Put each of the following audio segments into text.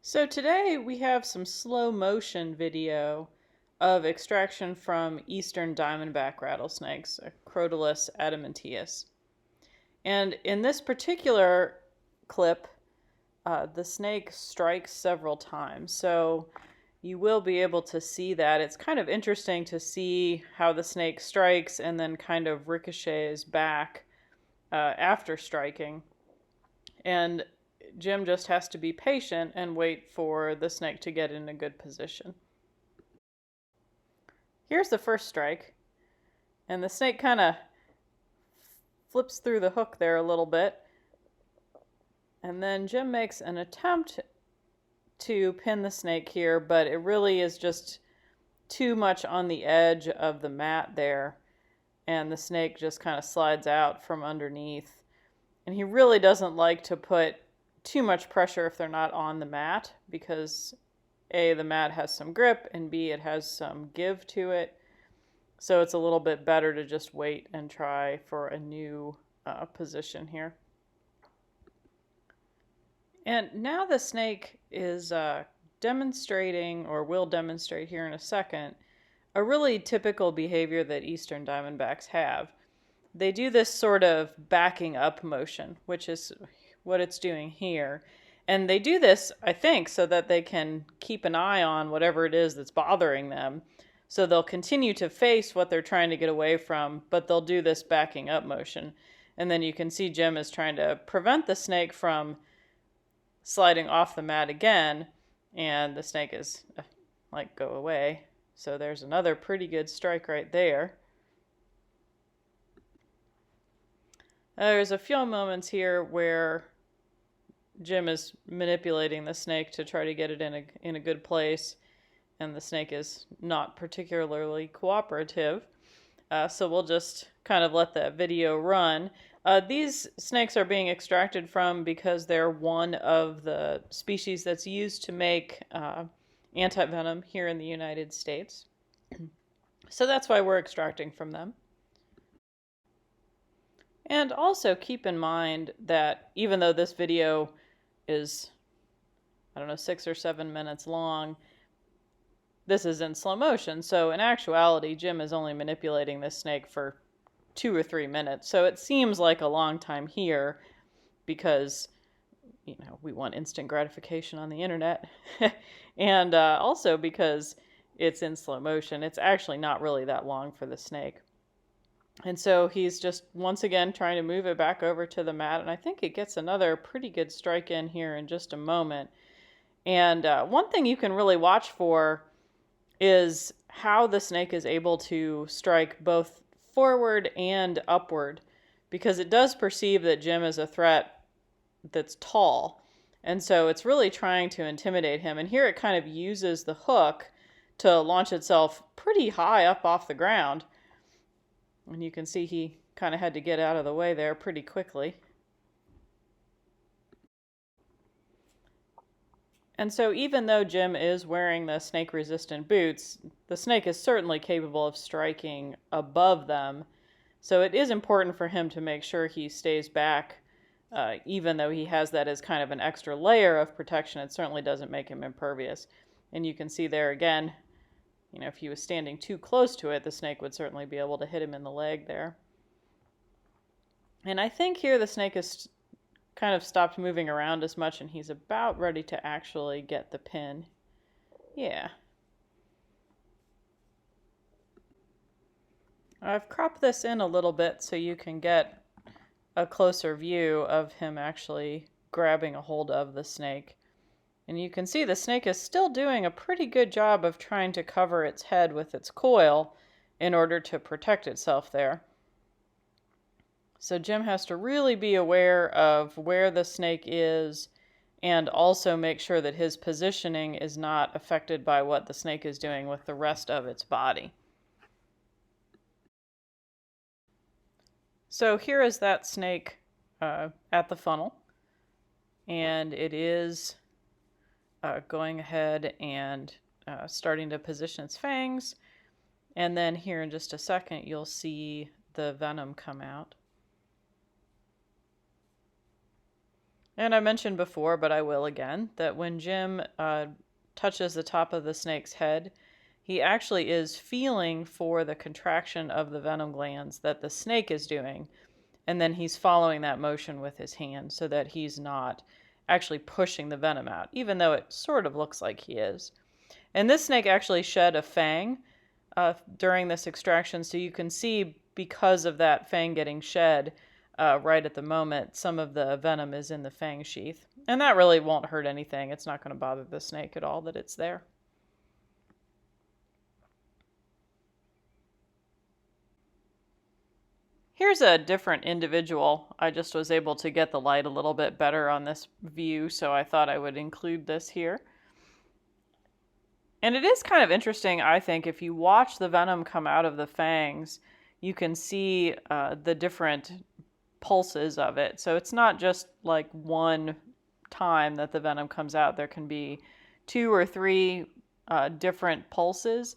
So today we have some slow motion video of extraction from eastern diamondback rattlesnakes, Crotalus adamantius. And in this particular clip, the snake strikes several times. So you will be able to see that. It's kind of interesting to see how the snake strikes and then kind of ricochets back after striking. And Jim just has to be patient and wait for the snake to get in a good position. Here's the first strike, and the snake kind of flips through the hook there a little bit, and then Jim makes an attempt to pin the snake here, but it really is just too much on the edge of the mat there, and the snake just kind of slides out from underneath. And he really doesn't like to put too much pressure if they're not on the mat, because A, the mat has some grip, and B, it has some give to it. So it's a little bit better to just wait and try for a new position here. And now the snake is demonstrating, or will demonstrate here in a second, a really typical behavior that eastern diamondbacks have. They do this sort of backing up motion, which is what it's doing here. And they do this, I think, so that they can keep an eye on whatever it is that's bothering them. So they'll continue to face what they're trying to get away from, but they'll do this backing up motion. And then you can see Jim is trying to prevent the snake from sliding off the mat again, and the snake is like, go away. So there's another pretty good strike right there. There's a few moments here where Jim is manipulating the snake to try to get it in a good place, and the snake is not particularly cooperative. So we'll just kind of let that video run. These snakes are being extracted from because they're one of the species that's used to make anti-venom here in the United States. So that's why we're extracting from them. And also keep in mind that even though this video is, 6 or 7 minutes long, this is in slow motion. So in actuality, Jim is only manipulating this snake for 2 or 3 minutes. So it seems like a long time here because, we want instant gratification on the internet. And also because it's in slow motion. It's actually not really that long for the snake. And so he's just once again trying to move it back over to the mat. And I think it gets another pretty good strike in here in just a moment. And one thing you can really watch for is how the snake is able to strike both forward and upward, because it does perceive that Jim is a threat that's tall. And so it's really trying to intimidate him. And here it kind of uses the hook to launch itself pretty high up off the ground. And you can see he kind of had to get out of the way there pretty quickly. And so even though Jim is wearing the snake-resistant boots, the snake is certainly capable of striking above them. So it is important for him to make sure he stays back, even though he has that as kind of an extra layer of protection. It certainly doesn't make him impervious. And you can see there again, if he was standing too close to it, the snake would certainly be able to hit him in the leg there. And I think here the snake has kind of stopped moving around as much, and he's about ready to actually get the pin. Yeah. I've cropped this in a little bit so you can get a closer view of him actually grabbing a hold of the snake. And you can see the snake is still doing a pretty good job of trying to cover its head with its coil in order to protect itself there. So Jim has to really be aware of where the snake is and also make sure that his positioning is not affected by what the snake is doing with the rest of its body. So here is that snake at the funnel, and it is going ahead and starting to position its fangs. And then here in just a second, you'll see the venom come out. And I mentioned before, but I will again, that when Jim touches the top of the snake's head, he actually is feeling for the contraction of the venom glands that the snake is doing. And then he's following that motion with his hand so that he's not actually pushing the venom out, even though it sort of looks like he is. And this snake actually shed a fang during this extraction, so you can see because of that fang getting shed right at the moment, some of the venom is in the fang sheath. And that really won't hurt anything. It's not going to bother the snake at all that it's there. Here's a different individual. I just was able to get the light a little bit better on this view, so I thought I would include this here. And it is kind of interesting, I think, if you watch the venom come out of the fangs, you can see the different pulses of it. So it's not just like one time that the venom comes out. There can be 2 or 3 different pulses.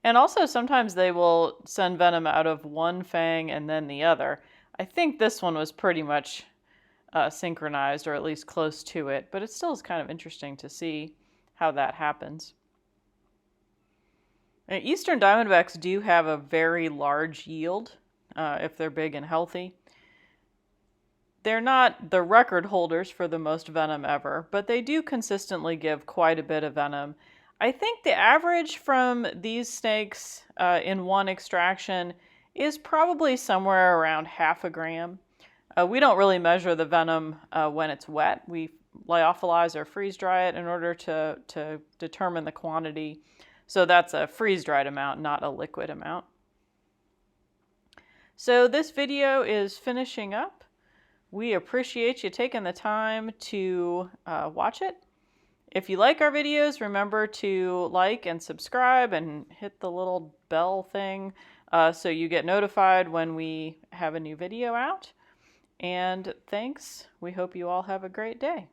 And also sometimes they will send venom out of one fang and then the other. I think this one was pretty much synchronized, or at least close to it, but it still is kind of interesting to see how that happens. Eastern diamondbacks do have a very large yield if they're big and healthy. They're not the record holders for the most venom ever, but they do consistently give quite a bit of venom. I think the average from these snakes in one extraction is probably somewhere around 0.5 gram. We don't really measure the venom when it's wet. We lyophilize or freeze dry it in order to determine the quantity. So that's a freeze-dried amount, not a liquid amount. So this video is finishing up. We appreciate you taking the time to watch it. If you like our videos, remember to like and subscribe and hit the little bell thing so you get notified when we have a new video out. And thanks. We hope you all have a great day.